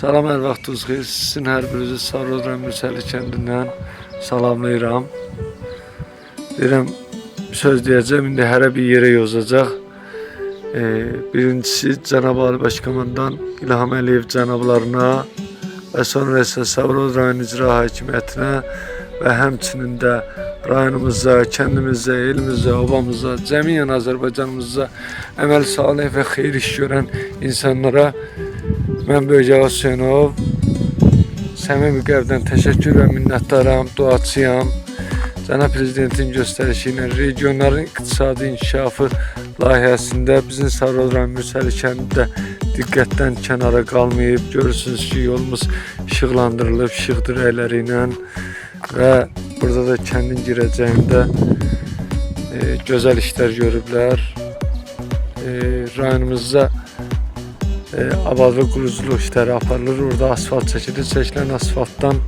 Salam, hər vaxtınız xeyir. Sizin hər birinizi Sarıoğlan Mürsəli kəndindən salamlayıram. Deyirəm, söz deyəcəm, indi hərə bir yerə yozacaq. Birincisi, Cənab Ali Başkomandan İlham Əliyev cənablarına və sonra isə Sarıoğlan İcra Hakimiyyətinə və həmçinin də rayonumuza, kəndimizə, elimizə, obamıza, cəmiyyən Azərbaycanımıza əməl salih və xeyir iş görən insanlara mən Böyücağa Hüseynov səmimi qəlbdən təşəkkür və minnətdaram, duaçıyam. Cənab Prezidentin göstərişi ilə regionların iqtisadi inkişafı layihəsində bizim Sarıoğlan Mürsəli kəndində diqqətdən kənara qalmayıb. Görürsünüz ki, yolumuz işıqlandırılıb, işıq dirəkləri ilə və burada da kəndin girəcəyində gözəl işlər görüblər. Rayonumuzda abadlıq quruculuq işləri aparılır. Orada asfalt çəkilir. Çəkilən asfaltdan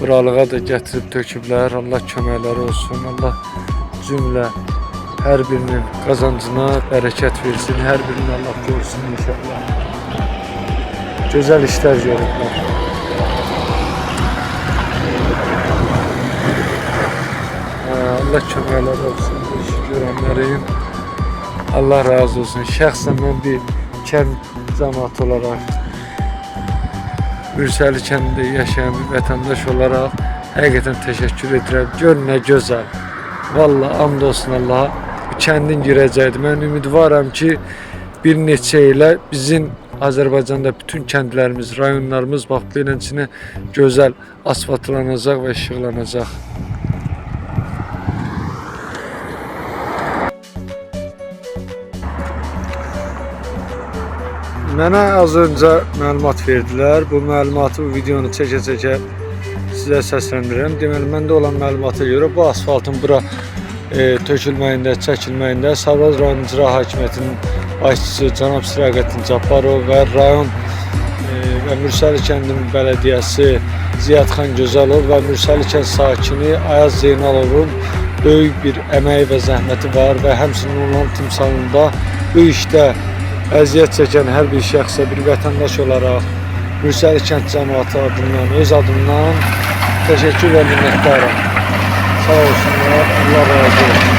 buralığa da gətirib töküblər. Allah köməkləri olsun. Allah cümlə hər birinin qazancına bərəkət versin. Hər birinin Allah görsün inşallah. Gözəl işlər görüblər. Allah köməkləri olsun bu işi görənlərin. Allah razı olsun. Şəxsən mən bir kənd cəmaatı olaraq, Mürsəli kəndində yaşayan bir vətəndaş olaraq həqiqətən təşəkkür edirəm. Gör nə gözəl. Vallahi and olsun Allaha, bu kəndin girəcəkdir. Mən ümidvaram ki, bir neçə ilə bizim Azərbaycanda bütün kəndlərimiz, rayonlarımız bax beləsinə gözəl asfaltlanacaq və işıqlanacaq. Mənə az öncə məlumat verdilər. Bu məlumatı, bu videonu çəkə-çəkə sizə səsləndirirəm. Deməli, məndə olan məlumata görə bu asfaltın bura tökülməyində, çəkilməyində Sarıoğlan İcra Hakimiyyətinin başçısı cənab Siraqəttin Cabbarov və rayon və Mürsəli kəndinin bələdiyyəsi Ziyadxan Gözəlov və Mürsəli kənd sakini Ayaz Zeynalovun böyük bir əməyi və zəhməti var və həmçinin onların timsalında bu işdə əziyyət çəkən hər bir şəxsə, bir vətəndaş olaraq Mürsəli kənd cəmaatı adından, öz adından təşəkkür və minnətdaram. Sağ olsunlar, Allah razı olsun.